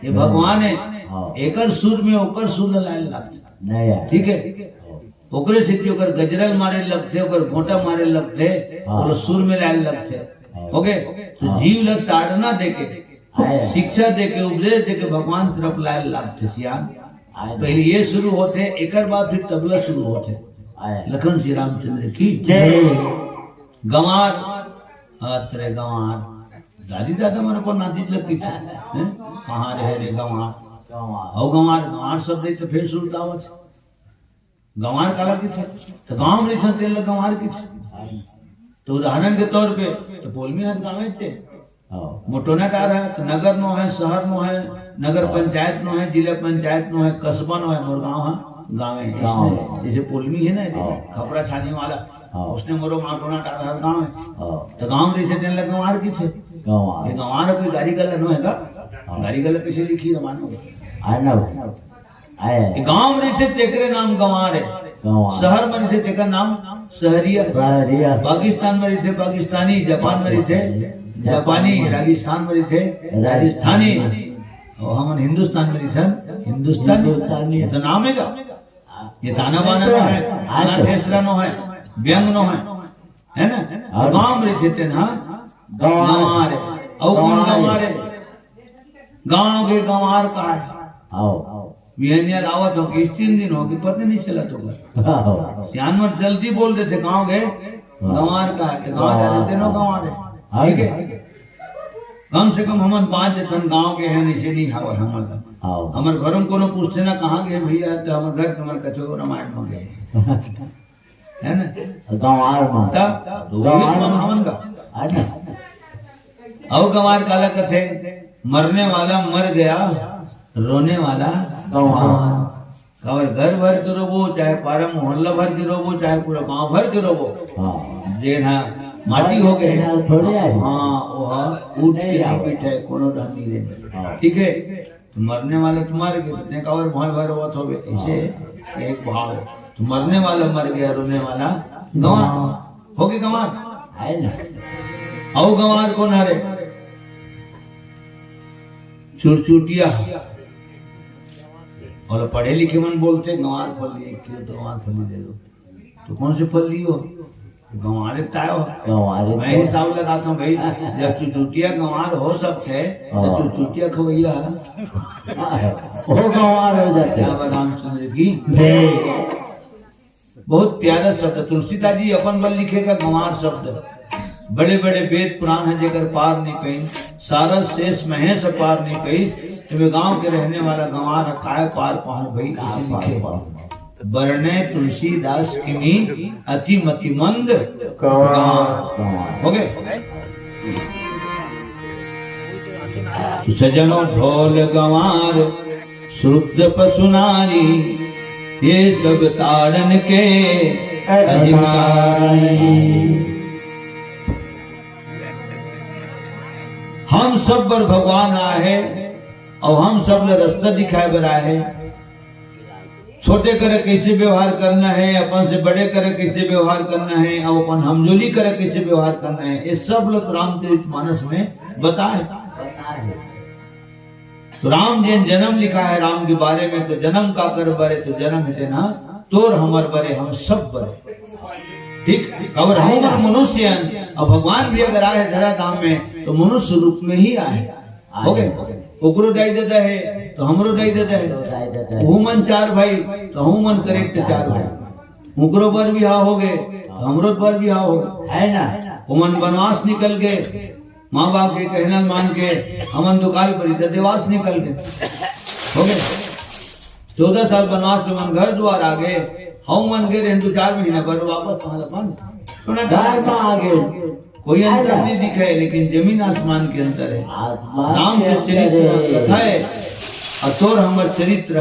ये भगवान है एकर सुर में ओकर सुर लाए लगते नहीं। ठीक है ओकरे से ओकर गजरल मारे लगते ओकर घोटा मारे लगते और सुर में लाए लगते। ओके तो जीव लग ताड़ना देके शिक्षा देके उपदेश देके भगवान तरफ लाए लगते सियान। पहले ये शुरू होते एकर बाद फिर तबला शुरू होते। लखन श्री रामचंद्र की जय। गंवार अरे गंवार दादी दादा मन पर नाती लग कहाँ रहे रे गंवार और गंवार शब्द तो फिर सुरता आवत गंवार काला किथे तो गांव में रहते तेल गंवार किथे तो उदाहरण के तौर पे तो बोलमी हर गाँव थे मोटोना टार है तो नगर नो है शहर नो है नगर पंचायत नो है जिला पंचायत नो है कस्बा नो है मोर गाँव है गाँव है जैसे पोलमी है ना खपरा छानी वाला उसने मोरो मोटोना टार हर गाँव है तो गाँव में रहते तेल गंवार किथे ये गंवार कोई गाड़ी गला नो है का गाड़ी गला कैसे लिखी रमानो गांव में रहते तेकरे नाम गंवार है शहर में रहते तेकर नाम शहरिया पाकिस्तान में रहते पाकिस्तानी जापान में रहते जापानी राजस्थान में रहते राजस्थानी और हम हिंदुस्तान में रहते हिंदुस्तानी ये तो नाम है का ये ताना बाना नो है आना ठेसरा नो है व्यंग नो है ना गांव में रहते ना गंवार है और कौन गंवार है गांव के गंवार का है बिहनिया लावत हो कि 3 दिन हो कि पता नहीं चला तो सियानवर जल्दी बोल देते गांव गए गंवार का है गांव जा देते नो गंवार है ठीक है कम से कम हमन 5 देथन गांव के हैं इसे नहीं खाओ हमर घरों कोनो पूछते ना कहाँ गए भैया तो हमर घर कमर कचो रामायण में गए है ना गंवार हमन का और गंवार काला कथे मरने वाला मर गया रोने वाला कवर घर भर के रोबो चाहे पारा मोहल्ला भर के रोबो चाहे पूरा गांव भर के रोबो जेना माटी हो गए हाँ उठ के नहीं बैठे कोनो ढंग नहीं रहे ठीक है तो मरने वाले तुम्हारे कितने कवर भय भय रोवत होवे ऐसे एक भाव तो मरने वाला मर गया रोने वाला गंवार हो गए गंवार और गंवार कौन हरे चुरचुटिया और पढ़े लिखे मन बोलते गंवार फल लिए क्यों तो गंवार फली दे दो तो कौन से फल लियो गंवार तायो मैं हिसाब लगाता हूँ भाई जब चुचुटिया गंवार हो सकते है तो चुचुटिया खवैया वो गंवार हो जाते हैं रामचंद्र की बहुत प्यारा शब्द तुलसीदास जी अपन बल लिखेगा गंवार शब्द बड़े बड़े वेद पुराण है जेकर पार नहीं कहीं सारा शेष महेश पार नहीं कहीं तो गांव के रहने वाला गंवार काय पार पाऊं भाई इसे लिखे वर्णे तुलसीदास की अति मति मंद हो गए सजनों ढोल गंवार शुद्ध पशु नारी ये सब तारण के अधिकारी हम सब पर भगवान आए हैं और हम सब ने रास्ता दिखाए बना है छोटे करे कैसे व्यवहार करना है अपन से बड़े करे कैसे व्यवहार करना है और अपन हमजोली करे कैसे व्यवहार करना है ये सब लोग रामचरितमानस में बताए तो राम जी जन्म लिखा है राम के बारे में तो जन्म का कर बरे तो जन्म है ना तोर हमर बरे हम सब बरे ठीक और हम मनुष्य और भगवान भी अगर आए धरा धाम में तो मनुष्य रूप में ही आए हो गए ओकरो दाई देता है तो हमरो दाई देता है हुमन 4 भाई तो हुमन करेक्ट 4 भाई ओकरो पर भी हाँ हो गए तो हमरो पर भी हाँ हो गए है ना हुमन वनवास निकल गए माँ बाप के कहना मान के हमन दुकाल पर देवास निकल गए हो गए 14 साल वनवास में मन घर द्वार आ गए हम मन गए 2-4 महीना पर वापस कहाँ आ गए कोई अंतर नहीं दिखा है लेकिन जमीन आसमान के अंतर है राम के चरित्र कथा है और तोर हमार चरित्र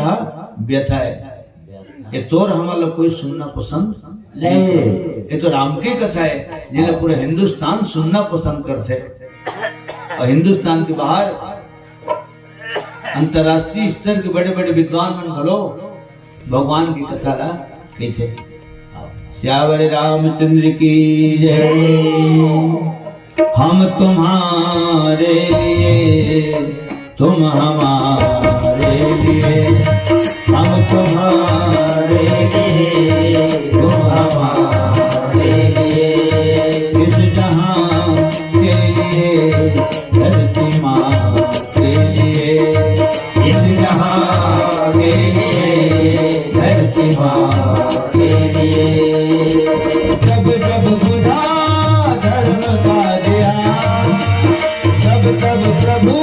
व्यथा है ये तोर हमारा लोग कोई सुनना पसंद नहीं ये तो राम की कथा है जिन्हें पूरे हिंदुस्तान सुनना पसंद करते और हिंदुस्तान के बाहर अंतरराष्ट्रीय स्तर के बड़े बड़े विद्वान मन घलो भगवान की कथा ला कहते श्यावर रामचंद्र की जय हम तुम्हारे लिए तुम हमारे लिए हम तुम्हारे लिए तुम हमारे लिए इस जहां के लिए धरती माँ के लिए इस जहां के लिए धरती माँ के लिए जब जब बुझा धर्म का दिया तब तब प्रभु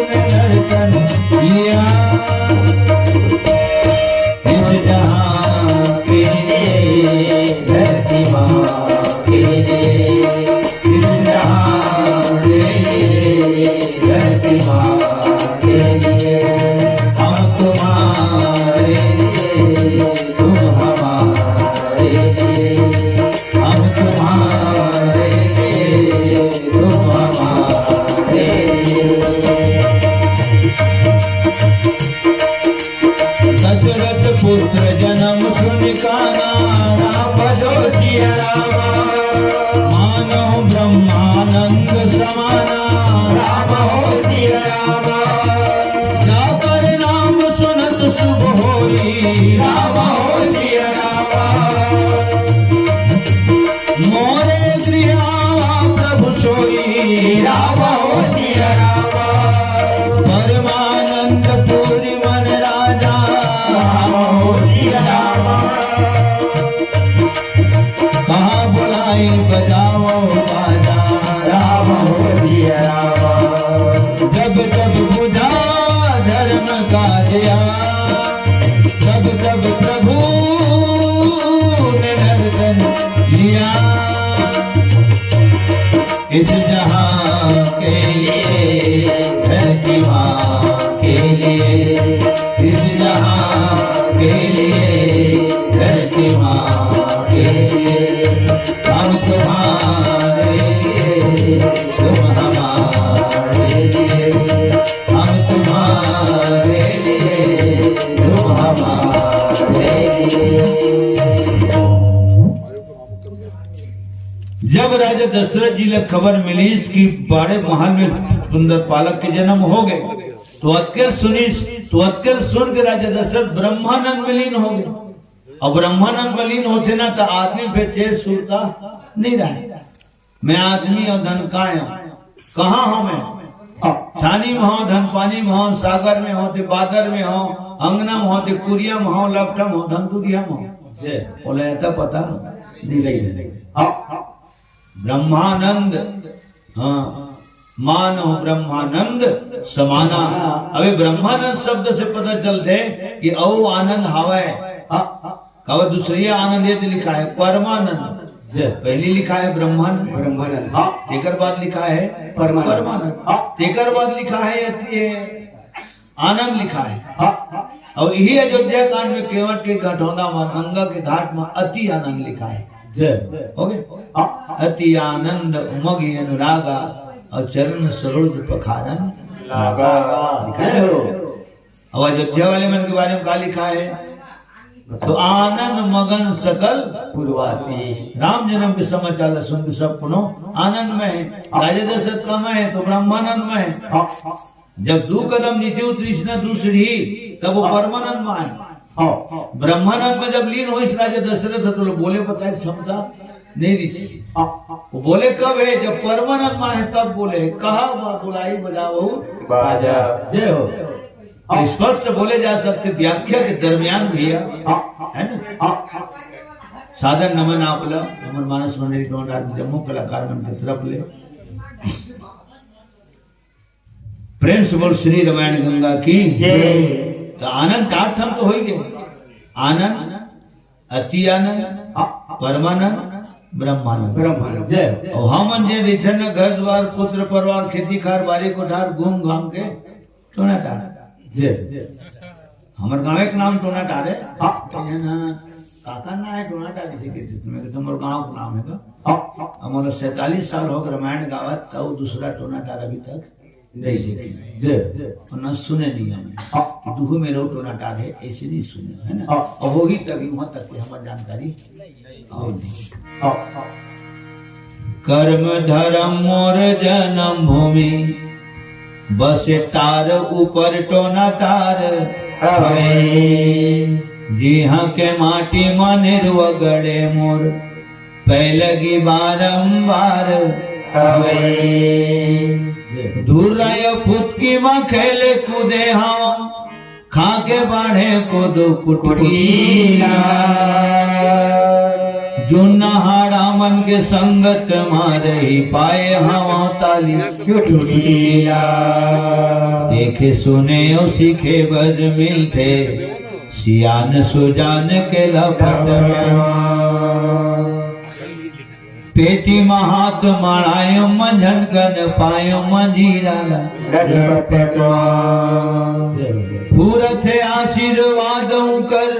ने नर्तन जब राजा दशरथ जी ने खबर मिली इसकी बड़े महल में सुंदर पालक के जन्म हो गए तो अतकल सुन के राजा दशरथ ब्रह्मानंद में लीन हो गए। और ब्रह्मानंद में लीन होते ना तो आदमी पे चेत सुरता नहीं रहा। मैं आदमी और धन का कहाँ हूं मैं? छानी में हो, धन पानी में हो, सागर में हो, ते बादर में हो, अंगना में हो, ते कुरिया में हो, लपटम हो, धनतुरिया में हो। बोले ऐसा पता नहीं। ब्रह्मानंद, हाँ मान हो ब्रह्मानंद समाना। अभी ब्रह्मानंद शब्द से पता चलते कि औ आनंद हवा कब दूसरी आनंद ये लिखा है परमानंद। पहली लिखा है ब्रह्मानंद, तेकर बाद लिखा है परमानंद, तेकर बाद लिखा है आनंद लिखा है। और यही अयोध्या कांड में केवट के घटौना में गंगा के घाट में अति आनंद लिखा है। अति आनंद उमगी अनुरागा और चरण सरोज पखारन लिखा है। और अयोध्या वाले मन के बारे में क्या लिखा है? तो आनंद मगन सकल पुरवासी। राम जन्म के समाचार सुन के सब पुनो आनंद में है। राजा दशरथ का में है तो ब्रह्मानंद में है। जब 2 कदम नीचे उतरी ना दूसरी तब वो परमानंद में है। ब्रह्मानंद में जब लीन हो इस राजा दशरथ तो बोले बताए क्षमता नहीं दी। वो बोले कब है? जब परमानंद में है तब बोले। कहा बुलाई बजाओ बाजा जय हो। स्पष्ट बोले जा सकते व्याख्या के दरमियान भैया है ना। सादर नमन आपला अमर मानस मंडली जम्मू कलाकार मन की तरफ ले प्रेम से बोल श्री रामायण गंगा की जय। तो आनंद 4 तो हो गए। आनंद, अति आनंद, परमानंद, ब्रह्मानंद जय। और हम जे रिथन घर द्वार पुत्र परिवार खेती खार बारी कोठार घूम घाम के टोनाटार जय। हमारे गाँव के नाम टोनाटार है। काका ना है टोनाटार में तुम्हारे गाँव का नाम है का। हमारा 47 साल हो गए रामायण गावत तब दूसरा टोनाटार अभी तक नहीं देखे जय। और न सुने दिया मैं दुहू में रो टोनाटार है ऐसे नहीं सुने है ना। और वो ही तभी वहां तक की हमारी जानकारी और नहीं। कर्म धर्म मोर जन्म भूमि बस टार ऊपर टोनाटार जी हाँ के माटी मन वगड़े मोर पहलगी बारंबार दूर फुटकी माँ खेले कूदे हाँ खाके बाढ़े को दो कुटकीला जुन्ना हाड़ा मन के संगत मारे ही पाए हवा ताली चुटकीला देखे सुने और सीखे बर मिलते सियान सुजान के लपट पेटी महात माणायो मंझन कन पायो मंजीराला पूरत आशीर्वाद कर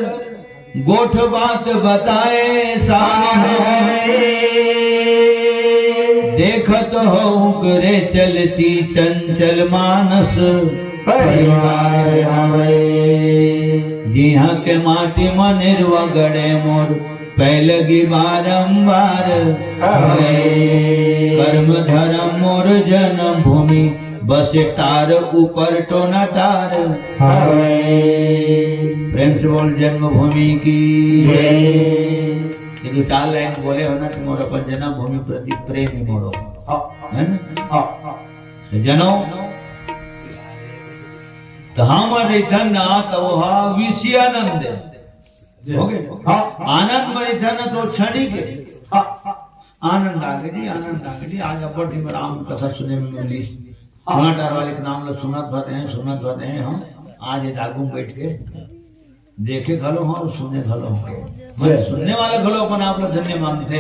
गोठ बात बताए सारे देखत हो करे चलती चंचल मानस परिवार जी हाँ के माटी मनिरवा गड़े मोर पहलगी बारंबार कर्म धर्म मोर जन्म भूमि बस टार ऊपर टोनाटार प्रेम से बोल जन्मभूमि की यदि 4 लाइन बोले हो ना तो मोर अपन जन्म भूमि प्रति प्रेम मोड़ो है ना जनो तो हम रिथन ना तो विषयानंद हो गए आनंद में था ना तो क्षणिक आनंद आ गए जी आनंद आ गए जी। आज अपर में राम कथा सुने में मिली टोनाटार वाले के नाम लोग सुनत भर रहे हैं हम आज ये दागू में बैठ के देखे खलो हो और सुने खलो हो। सुनने वाले खलो अपन आप लोग धन्य मानते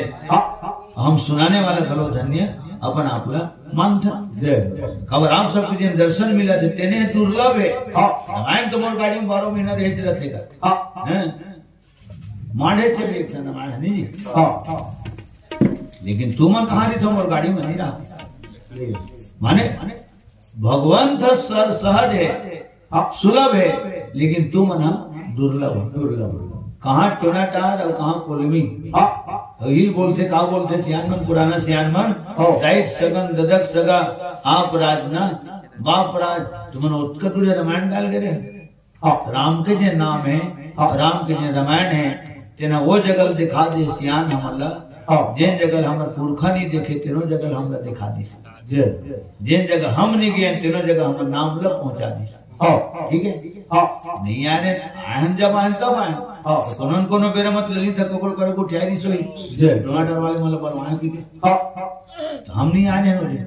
हम सुनाने वाले खलो धन्य अपन आप लोग मानते। खबर आप सबके जिन दर्शन मिला थे तेने दुर्लभ है। रामायण तुम्हारी गाड़ी में 12 महीना रह रहेगा माढ़े थे माढ़े नहीं लेकिन तुम कहा नहीं तुम और गाड़ी में नहीं रहा माने भगवंत सहज है सुलभ है लेकिन तुम ना दुर्लभ कहाँ टोनाटार और कहाँ कोलमी हिल बोलते का बोलते सियानमन पुराना सियानमन हो. दैत सगन ददक सगा आप राजना बाप राज तुमने उत्कट तुझे रामायण गाल करे हो. राम के जे नाम है राम के जे रामायण है तेना वो जगल दिखा दे सियान हमला हो. जिन जगल हमर पुरखा नहीं देखे तेनो जगल हमला दिखा दी जे. जिन जगह हम नहीं गए तेनो जगह हमर नाम ला पहुंचा दी हो. ठीक है हो. नहीं आने आयन जब आयन तब आयन हो. कोनन कोनो बेरा मत लली था कोकर करे को ठहरी सोई जे. टमाटर वाले मतलब बनवाए की हो. तो हम नहीं आने रोजे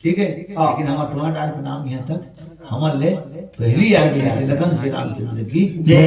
ठीक है लेकिन हमारा टमाटर का नाम यहाँ तक हमारे ले पहली आ गई लखन श्री रामचंद्र की जे.